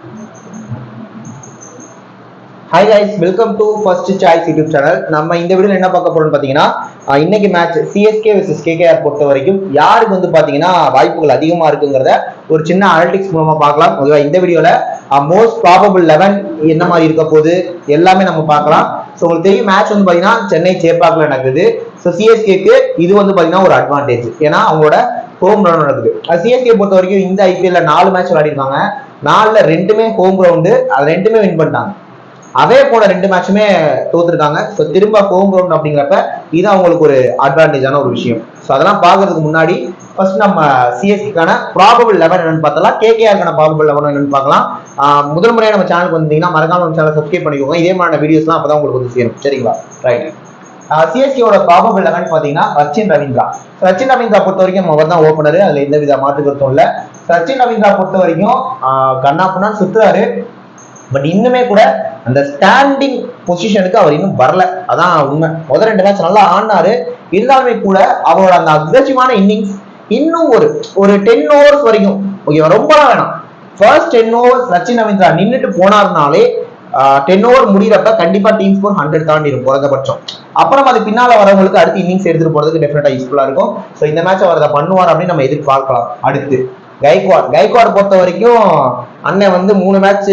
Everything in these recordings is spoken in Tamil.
Hi guys, welcome to First Choice YouTube channel. நம்ம இந்த வீடியோல என்ன பார்க்க போறோம்னு பாத்தீங்கன்னா இன்னைக்கு மேட்ச் CSK vs KKR பொறுத்த வரைக்கும் யாருக்கு வந்து பாத்தீங்கன்னா வாய்ப்புகள் அதிகமா இருக்குங்கிறத ஒரு சின்ன அனலிட்டிக்ஸ் மூலமா பார்க்கலாம். ஓகேவா? இந்த வீடியோல மோஸ்ட் ப்ராபபிள் 11 என்ன மாதிரி இருக்க போகுது எல்லாமே நம்ம பார்க்கலாம். ஸோ உங்களுக்கு தெரியும் மேட்ச் வந்து பாத்தீங்கன்னா சென்னை சேப்பாக்கில் நடக்குது. ஸோ சிஎஸ்கேக்கு இது வந்து பாத்தீங்கன்னா ஒரு அட்வான்டேஜ், ஏன்னா அவங்களோட ஹோம் கிரவுண்ட் நடக்குது. சிஎஸ்கே பொறுத்த வரைக்கும் இந்த ஐபிஎல்ல 4 மேட்ச் விளையாடிருக்காங்க. 4ல 2மே ஹோம் கிரவுண்டு, அது 2மே வின் பண்ணிட்டாங்க. அதே போல 2 மேட்சுமே தோத்துருக்காங்க. ஸோ திரும்ப ஹோம் கிரவுண்ட் அப்படிங்கிறப்ப இது அவங்களுக்கு ஒரு அட்வான்டேஜான ஒரு விஷயம். ஸோ அதெல்லாம் பார்க்கறதுக்கு முன்னாடி ஃபர்ஸ்ட் நம்ம சிஎஸ்கேக்கான ப்ராபபிள் 11 என்னன்னு பார்த்தலாம், கேகேஆருக்கான ப்ராபபிள் 11 என்னன்னு பார்க்கலாம். முதல் முறையாக நம்ம சேனலுக்கு வந்தீங்கன்னா மறக்காம நம்ம சேனலை சப்ஸ்கிரைப் பண்ணிக்கோங்க. இதே மாதிரி வீடியோஸ்லாம் அப்பதான் உங்களுக்கு வந்து சேரும். சரிங்களா? ரைட். சிஎஸ்கேவோட ப்ராபபிள் 11 பார்த்தீங்கன்னா ரச்சின் ரவீந்திரா. ரச்சின் ரவீந்திரா பொறுத்த வரைக்கும் அவர் தான் ஓப்பனர், அதுல எந்த வித மாற்று கருத்தும் இல்லை. ரச்சின் ரவீந்திரா பொறுத்த வரைக்கும் கண்ணா சுத்துறாரு, பட் இன்னுமே கூட அந்த ஸ்டாண்டிங் பொசிஷனுக்கு அவர் இன்னும் வரல. அதான் உண்மை. முதல் 2 மேட்ச் நல்லா ஆடினாரு, இருந்தாலுமே கூட அவரோட அந்த அக்ரெசிவான இன்னிங்ஸ் இன்னும் ஒரு 10 ஓவர்ஸ் வரைக்கும், ஓகேவா, ரொம்பலாம் வேணாம். ஃபர்ஸ்ட் 10 ஓவர்ஸ் ரச்சின் ரவீந்திரா நின்றுட்டு போனார்னாலே 10 ஓவர் முடிகிறப்ப கண்டிப்பா டீம் ஸ்கோர் 100 தாண்டி இருக்கும் குறைந்தபட்சம். அப்புறம் அது பின்னால வரவங்களுக்கு அடுத்து இன்னிங்ஸ் எடுத்துட்டு போறதுக்கு டெஃபினட்டா யூஸ்ஃபுல்லா இருக்கும். ஸோ இந்த மேட்ச் அவர் அதை பண்ணுவார் அப்படின்னு நம்ம எதிர்பார்க்கலாம். அடுத்து கைக்வாட் பொறுத்த வரைக்கும் அண்ணன் வந்து 3 மேட்ச்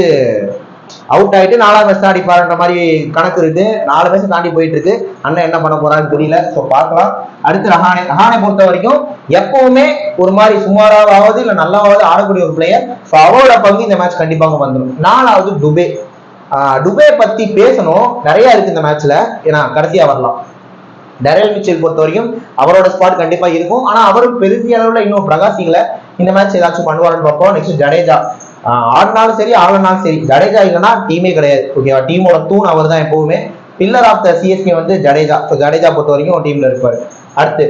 அவுட் ஆயிட்டு 4ஆவது மேட்ச் அடிப்பாருன்ற மாதிரி கணக்கு இருக்கு. 4 மேட்ச் தாண்டி போயிட்டு இருக்கு. அண்ணன் என்ன பண்ண போறான்னு தெரியல. ஸோ பார்க்கலாம். அடுத்து ரஹானே பொறுத்த வரைக்கும் எப்பவுமே ஒரு மாதிரி சுமாராவது இல்ல நல்லாவது ஆடக்கூடிய ஒரு பிளேயர். ஸோ அவரோட பங்கு இந்த மேட்ச் கண்டிப்பாக வந்துடும். 4வது டுபே பத்தி பேசணும், நிறைய இருக்கு இந்த மேட்ச்ல. ஏன்னா கடைசியா வரலாம். டேரல் மிச்சல் பொறுத்த வரைக்கும் அவரோட ஸ்பாட் கண்டிப்பா இருக்கும். ஆனா அவரும் பெரிய அளவுல இன்னும் பிரகாசிங்கள இந்த மேட்ச் ஏதாச்சும் பண்ணுவாருன்னு பார்ப்போம். நெக்ஸ்ட் ஜடேஜா ஆடினாலும் சரி ஆடனாலும் சரி, ஜடேஜா இல்லைன்னா டீமே கிடையாது. ஓகேவா? டீமோட தூண் அவர் தான் எப்பவுமே. பில்லர் ஆஃப் த சிஎஸ்கே வந்து ஜடேஜா. ஸோ ஜடேஜா பொறுத்த வரைக்கும் டீம்ல இருப்பாரு. அடுத்து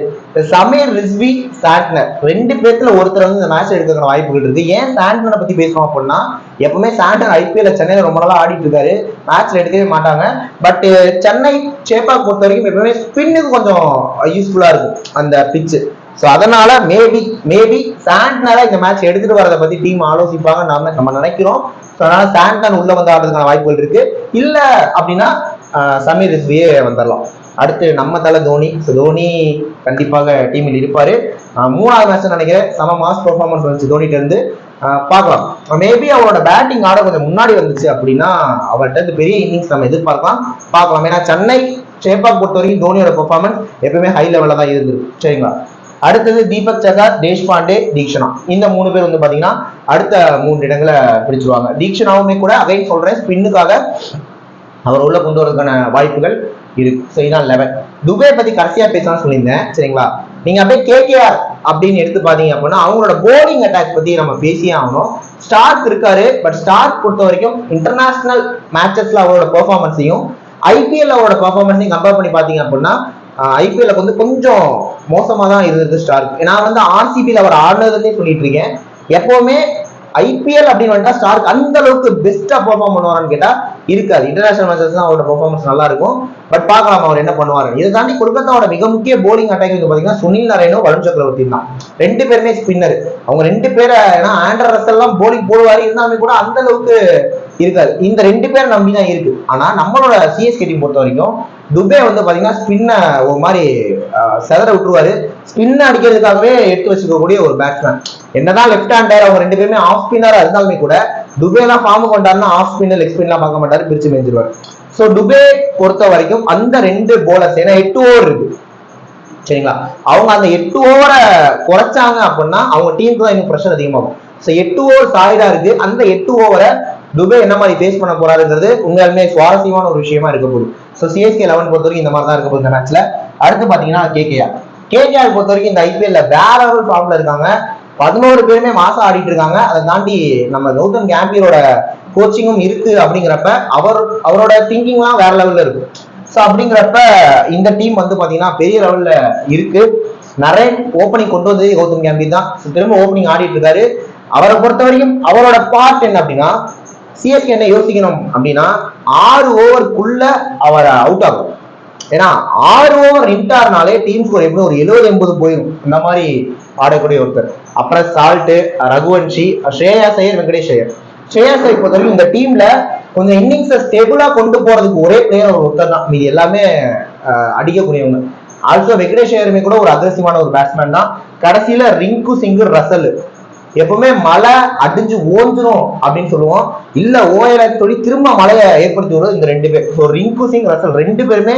சமீர் ரிஸ்வி, சாண்ட்னர், 2 பேர்த்துல ஒருத்தர் வந்து இந்த மேட்ச் எடுக்கிற வாய்ப்புகள் இருக்கு. ஏன் சாண்ட்னரை பத்தி பேசுறோம் அப்படின்னா, எப்பவுமே சாண்ட்னர் ஐபிஎல்ல சென்னையில ரொம்ப நாளா ஆடிட்டு இருக்காரு, மேட்ச்ல எடுக்கவே மாட்டாங்க. பட் சென்னை சேப்பாக் பொறுத்த வரைக்கும் எப்பவுமே ஸ்பின்னுக்கு கொஞ்சம் யூஸ்ஃபுல்லா இருக்கும் அந்த பிச்சு. ஸோ அதனால மேபி சாண்ட்னரை இந்த மேட்ச் எடுத்துட்டு வரதை பத்தி டீம் ஆலோசிப்பாங்க நம்ம நினைக்கிறோம். ஸோ அதனால சாண்ட்னர் உள்ள வந்து ஆடுறதுக்கான வாய்ப்புகள் இருக்கு. இல்ல அப்படின்னா சமீர் ரிஸ்வியே வந்துடலாம். அடுத்து நம்ம தலை தோனி. தோனி கண்டிப்பாக டீமில் இருப்பாரு. 3ஆவது மேட்ச் நினைக்கிறேன் செம மாஸ் பெர்ஃபார்மன்ஸ் வந்துச்சு தோனிட்ட இருந்து. பார்க்கலாம். மேபி அவரோட பேட்டிங் ஆட கொஞ்சம் முன்னாடி வந்துச்சு அப்படின்னா அவர்கிட்ட இருந்து பெரிய இன்னிங்ஸ் நம்ம எதிர்பார்க்கலாம். பார்க்கலாம். ஏன்னா சென்னை சேப்பாக் பொறுத்த வரைக்கும் தோனியோட பெர்ஃபார்மன்ஸ் எப்பவுமே ஹை லெவலில் தான் இருந்திருக்கு. சரிங்களா? அடுத்தது தீபக் சகார், தேஷ்பாண்டே, தீக்ஷனா. இந்த 3 பேர் வந்து பாத்தீங்கன்னா அடுத்த 3 இடங்களை பிடிச்சிருவாங்க. தீக்ஷனாவுமே கூட அகைன் சொல்றேன், ஸ்பின்னுக்காக அவர் உள்ள கொண்டு வரதுக்கான வாய்ப்புகள் இருக்கு. ஸோ இதான் 11. துபே பத்தி கடைசியா பேசலாம் சொல்லியிருந்தேன். சரிங்களா? நீங்க அப்படியே கேகேஆர் அப்படின்னு எடுத்து பாத்தீங்க அப்படின்னா அவங்களோட போலிங் அட்டாக் பத்தி நம்ம பேசியே ஆகணும். ஸ்டார்க் இருக்காரு, பட் ஸ்டார்க் பொறுத்த வரைக்கும் இன்டர்நேஷனல் மேட்சஸ்ல அவரோட பெர்ஃபார்மன்ஸையும் ஐபிஎல் அவரோட பெர்ஃபார்மன்ஸையும் கம்பேர் பண்ணி பாத்தீங்க அப்படின்னா ஐபிஎல்ல வந்து கொஞ்சம் மோசமா தான் இருந்தது ஸ்டார்க். நான் வந்து ஆர்சிபியில் அவர் ஆடினதுன்னே சொல்லிட்டு இருக்கேன். எப்பவுமே ஐபிஎல் அப்படின்னு வந்துட்டா ஸ்டார்க் அந்த அளவுக்கு பெஸ்டா பெர்ஃபார்ம் பண்ணுவாரான்னு கேட்டா இருக்காது. இன்டர்நேஷனல் மேட்சஸ் தான் அவரோட பெர்ஃபார்மன்ஸ் நல்லா இருக்கும். பட் பார்க்கலாம் அவர் என்ன பண்ணுவாரு. இதை தாண்டி கொல்கத்தாவோட மிக முக்கிய போலிங் அட்டாக் பாத்தீங்கன்னா சுனில் நரேனும் வருண் சக்கரவர்த்தி தான். 2 பேருமே ஸ்பின்னர். அவங்க 2 பேரை, ஏன்னா ஆண்ட்ரர் ரசல் எல்லாம் போலிங் போடுவாரு, இருந்தாலுமே கூட அந்த அளவுக்கு இருக்காது. இந்த 2 பேர் நம்பிதான் இருக்கு. ஆனா நம்மளோட சிஎஸ்கே டீம் பொறுத்த வரைக்கும் துபே வந்து பாத்தீங்கன்னா ஸ்பின்ன ஒரு மாதிரி செதற விட்டுருவாரு. ஸ்பின்ன அடிக்கிறதுக்காகவே எடுத்து வச்சுக்கக்கூடிய ஒரு பேட்ஸ்மேன். என்னதான் லெஃப்ட் ஹேண்டர், அவங்க 2 பேருமே ஆஃப் ஸ்பின்னரா இருந்தாலுமே கூட துபே எல்லாம் ஃபார்ம் கொண்டாருன்னா ஆஃப் ஸ்பின்னர் லெக் ஸ்பின்லாம் பார்க்க மாட்டாரு, பிரிச்சு மேய்ச்சிருவாரு. ஸோ துபே பொறுத்த வரைக்கும் அந்த 2 போலர்ஸ், ஏன்னா 8 ஓவர் இருக்கு. சரிங்களா? அவங்க அந்த 8 ஓவரை குறைச்சாங்க அப்படின்னா அவங்க டீமுக்கு தான் இன்னும் ப்ரெஷர் அதிகமாகும். ஸோ 8 ஓவர் சாலிடா இருக்கு. அந்த 8 ஓவரை துபே என்ன மாதிரி ஃபேஸ் பண்ண போறாருங்கிறது உண்மையாலுமே சுவாரஸ்யமான ஒரு விஷயமா இருக்க போகுது. ஸோ சிஎஸ்கே 11 பொறுத்த வரைக்கும் இந்த மாதிரி தான் இருக்க போகுது இந்த மேட்ச்ல. அடுத்து பாத்தீங்கன்னா கேகேஆர் பொறுத்த வரைக்கும் இந்த ஐபிஎல்ல வேற ஒரு ஃபார்ம்ல இருக்காங்க. 11 பேருமே மாசம் ஆடிட்டு இருக்காங்க. அதை தாண்டி நம்ம கௌதம் கம்பீரோட கோச்சிங்கும் இருக்கு. அப்படிங்கிறப்ப அவரோட திங்கிங்லாம் வேற லெவல்ல இருக்கு. ஸோ அப்படிங்கிறப்ப இந்த டீம் வந்து பாத்தீங்கன்னா பெரிய லெவல்ல இருக்கு. நிறைய ஓப்பனிங் கொண்டு வந்து கௌதம் கம்பீர் தான் திரும்ப ஓப்பனிங் ஆடிட்டு இருக்காரு. அவரை பொறுத்த வரைக்கும் அவரோட பார்ட் என்ன அப்படின்னா, சிஎஸ்கே என்ன யோசிக்கணும் அப்படின்னா 6 ஓவருக்குள்ள அவர் அவுட் ஆகும். ஏன்னா 6 ஓவர் நின்ட்டார்னாலே டீம் ஸ்கோர் எப்படி ஒரு 70-80 போயிடும். இந்த மாதிரி ஆடக்கூடிய ஒருத்தர். அப்புறம் சால்ட், ரகுவன்ஷி, ஸ்ரேயாஸ் ஐயர், வெங்கடேஷ் ஐயர், ஸ்ரேயாஸ் ஐயர் பொறுத்தவரைக்கும் இந்த டீம்ல கொஞ்சம் இன்னிங்ஸை ஸ்டெபிளா கொண்டு போறதுக்கு ஒரே பிளேயர் ஒருத்தர் தான், மீது எல்லாமே அடிக்கக்கூடியவங்க. ஆல்சோ வெங்கடேஷ் ஐயருமே கூட ஒரு அக்ரெசிவான ஒரு பேட்ஸ்மேன் தான். கடைசியில ரிங்கு சிங், ரசல் எப்பவுமே மழை அடிஞ்சு ஓஞ்சிரும் அப்படின்னு சொல்லுவோம், இல்ல ஓயல சொல்லி திரும்ப மழையை ஏற்படுத்தி வருவது இந்த ரெண்டு பேர். ஸோ ரிங்கு சிங், ரசல் ரெண்டு பேருமே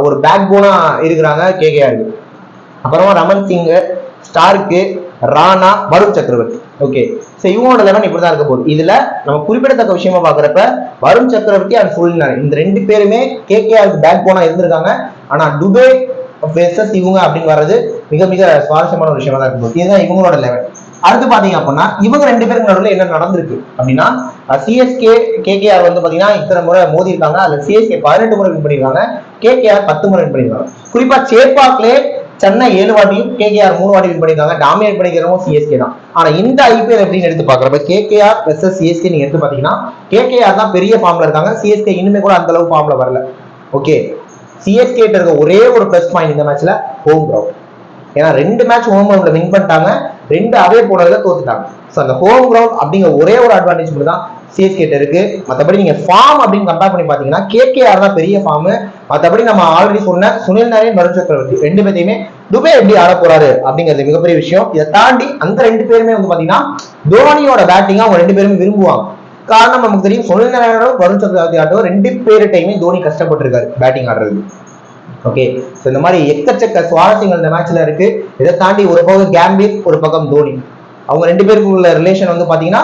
ஒரு பேக் போனா இருக்கிறாங்க கேகேஆருக்கு. அப்புறமா ரமன் சிங், ஸ்டார்க்கு, ராணா, வருண் சக்கரவர்த்தி. ஓகே, ஸோ இவங்களோட லெவன் இப்படிதான் இருக்க போகுது. இதுல நம்ம குறிப்பிடத்தக்க விஷயமா பாக்குறப்ப வருண் சக்கரவர்த்தி அண்ட் சுனில் இந்த ரெண்டு பேருமே கேகேஆருக்கு பேக் போனா இருந்திருக்காங்க. ஆனா டுபே வெர்சஸ் இவங்க அப்படின்னு வர்றது மிக மிக சுவாரஸ்யமான ஒரு விஷயமா தான் இருக்கும். இதுதான் இவங்களோட லெவன். அடுத்து பாத்தீங்க அப்படின்னா இவங்க ரெண்டு பேருக்கு நடுவில் என்ன நடந்திருக்கு அப்படின்னா, சிஎஸ்கே கேகேஆர் வந்து பாத்தீங்கன்னா இத்தனை முறை மோதி இருக்காங்க. அதுல சிஎஸ்கே 18 முறை வின் பண்ணிருக்காங்க, கேகேஆர் 10 முறை வின் பண்ணிருக்காங்க. குறிப்பா சேப்பாக்லே சென்னை 7 வாட்டியும் கேகேஆர் 3 வாட்டி வின் பண்ணிருக்காங்க. டாமினேட் பண்ணிக்கிறவங்க சிஎஸ்கே தான். ஆனா இந்த ஐபிஎல் எப்படின்னு எடுத்து பாக்குறப்ப கேகேஆர் வெர்சஸ் சிஎஸ்கே நீங்க எடுத்து பாத்தீங்கன்னா கேகேஆர் தான் பெரிய ஃபார்ம்ல இருக்காங்க, சிஎஸ்கே இன்னுமே கூட அந்த அளவு ஃபார்ம்ல வரல. ஓகே, சிஎஸ்கே இருக்க ஒரே ஒரு பிளஸ் பாயிண்ட் இந்த மேட்ச்ல ஹோம் கிரவுண்ட். ஏன்னா 2 மேட்ச் ஹோம் கிரவுண்ட்ல வின் பண்ணிட்டாங்க, 2 அவே போனதுல தோத்துட்டாங்க. ஸோ அந்த ஹோம் கிரவுண்ட் அப்படிங்கிற ஒரே ஒரு அட்வான்டேஜ் மட்டும் தான் சிஎஸ்கே இருக்கு. மற்றபடி நீங்க ஃபார்ம் அப்படின்னு கம்பேர் பண்ணி பாத்தீங்கன்னா கேகேஆர் தான் பெரிய ஃபார்ம். மற்றபடி நம்ம ஆல்ரெடி சொன்ன சுனில் நாராயண், வருண் சக்கரவர்த்தி ரெண்டு பேரையுமே துபே எப்படி ஆட போறாரு அப்படிங்கிறது மிகப்பெரிய விஷயம். இதை தாண்டி அந்த 2 பேருமே வந்து பாத்தீங்கன்னா தோனியோட பேட்டிங்கா அவங்க 2 பேருமே விரும்புவாங்க. காரணம் நமக்கு தெரியும், சுனில் நாராயணோட வருண் சக்கரவர்த்தி ஆட்டோ 2 பேர்டையுமே தோனி கஷ்டப்பட்டு இருக்காரு பேட்டிங் ஆடுறது. ஓகே, ஸோ இந்த மாதிரி எக்கச்சக்க சுவாரஸ்யங்கள் இந்த மேட்ச்ல இருக்கு. இதை தாண்டி ஒரு பக்கம் கேம்பில், ஒரு பக்கம் தோனி, அவங்க 2 பேருக்கு உள்ள ரிலேஷன் வந்து பாத்தீங்கன்னா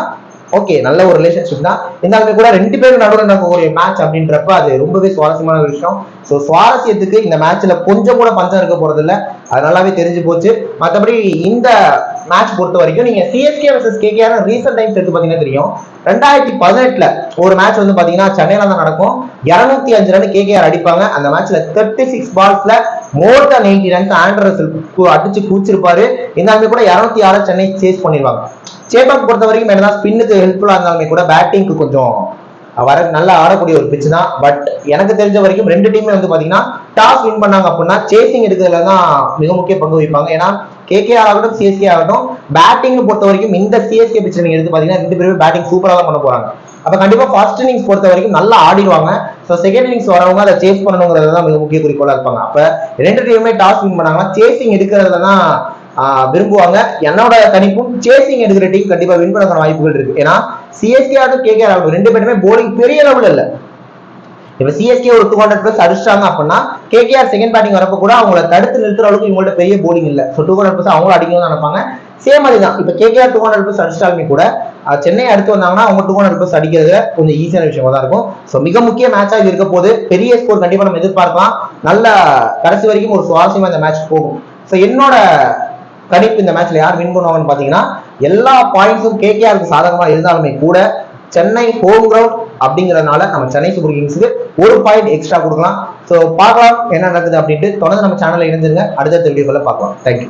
ஓகே நல்ல ஒரு ரிலேஷன்ஷிப் தான். இருந்தாலுமே கூட 2 பேருக்கு நடுவில் நடக்கக்கூடிய மேட்ச் அப்படின்றப்ப அது ரொம்பவே சுவாரஸ்யமான ஒரு விஷயம். ஸோ சுவாரஸ்யத்துக்கு இந்த மேட்ச்ல கொஞ்சம் கூட பஞ்சம் இருக்க போறது இல்லை, அது நல்லாவே தெரிஞ்சு போச்சு. மற்றபடி இந்த மேட்ச் பொறுத்த வரைக்கும் நீங்க CSK versus KKR recent times எடுத்து பாத்தீங்கன்னா தெரியும், 2018 ஒரு மேட்ச் வந்து பாத்தீங்கன்னா சென்னையில தான் நடக்கும். 205 ரன் கேகேஆர் அடிப்பாங்க. அந்த மேட்ச்ல 36 பால்ஸ்ல மோர் than 80 ரன்ஸ் ஆண்டர் அடிச்சு கூச்சிருப்பாரு. இருந்தாலுமே கூட 206 சென்னை சேஸ் பண்ணிருவாங்க. சேப்பாக் பொறுத்த வரைக்கும் என்னதான் ஸ்பின்னுக்கு ஹெல்ப்ஃபுல்லா இருந்தாலுமே கூட பேட்டிங்க்கு கொஞ்சம் வர நல்லா ஆடக்கூடிய ஒரு பிச் தான். பட் எனக்கு தெரிஞ்ச வரைக்கும் 2 டீமே வந்து பாத்தீங்கன்னா டாஸ் வின் பண்ணாங்க அப்படின்னா சேசிங் எடுக்கிறதுல தான் மிக முக்கிய பங்கு வகிப்பாங்க. ஏன்னா கேகேஆர் ஆகட்டும் சிஎஸ்கே ஆகட்டும் பேட்டிங் பொறுத்த வரைக்கும் இந்த சிஎஸ்கே பிச் நீங்க எடுத்து பாத்தீங்கன்னா 2 பேருமே பேட்டிங் சூப்பரா தான் பண்ண போறாங்க. அப்ப கண்டிப்பா ஃபர்ஸ்ட் இன்னிங்ஸ் பொறுத்த வரைக்கும் நல்லா ஆடிடுவாங்க. ஸோ செகண்ட் இன்னிங்ஸ் வரவங்க அதை சேஸ் பண்ணணுங்கிறது தான் மிக முக்கிய குறிக்கோளா இருப்பாங்க. அப்ப 2 டீமுமே டாஸ் வின் பண்ணாங்கன்னா சேசிங் எடுக்கிறதுல தான் விரும்புவாங்க. என்னோட கணிப்பும் சேசிங் எடுக்கிற டீம் கண்டிப்பா வின் பண்ண வாய்ப்புகள் இருக்கு. ஏன்னா சிஎஸ்கே ஆகட்டும் கேகேஆர் ஆகட்டும் 2 பேருமே போலிங் பெரிய லெவல் இல்ல. இப்ப சிஎஸ்கே ஒரு 200+ அடிச்சிட்டாங்க அப்படின்னா கேகேஆர் செகண்ட் பேட்டிங் வரப்ப கூட அவங்களை தடுத்து நிறுத்துற அளவுக்கு இவங்கள்ட்ட பெரிய போலிங் இல்ல. ஸோ 200+ அவங்களும் அடிக்கணும்னு நினைப்பாங்க. சேம் அதுதான், இப்ப கேகேஆர் 200+ அடிச்சிட்டாலுமே கூட சென்னை அடுத்து வந்தாங்கன்னா அவங்க 200+ அடிக்கிறது கொஞ்சம் ஈஸியான விஷயமா தான் இருக்கும். ஸோ மிக முக்கிய மேட்சா இது இருக்க போது பெரிய ஸ்கோர் கண்டிப்பா நம்ம எதிர்பார்க்கலாம். நல்ல கடைசி வரைக்கும் ஒரு சுவாரஸ்யமா இந்த மேட்ச் போகும். ஸோ என்னோட கணிப்பு இந்த மேட்ச்ல யார் வின் பண்ணுவாங்கன்னு பாத்தீங்கன்னா எல்லா பாயிண்ட்ஸும் கேகேஆருக்கு சாதகமா இருந்தாலுமே கூட சென்னை ஹோம் கிரவுண்ட் அப்படிங்கறதுனால நம்ம சென்னை சூப்பர் கிங்ஸ்க்கு 1 பாயிண்ட் எக்ஸ்ட்ரா கொடுக்கலாம். ஸோ பார்க்கலாம் என்ன நடக்குது அப்படின்ட்டு. தொடர்ந்து நம்ம சேனல்ல இணைஞ்சிருங்க. அடுத்த வீடியோக்களை பார்க்கலாம். தேங்க்யூ.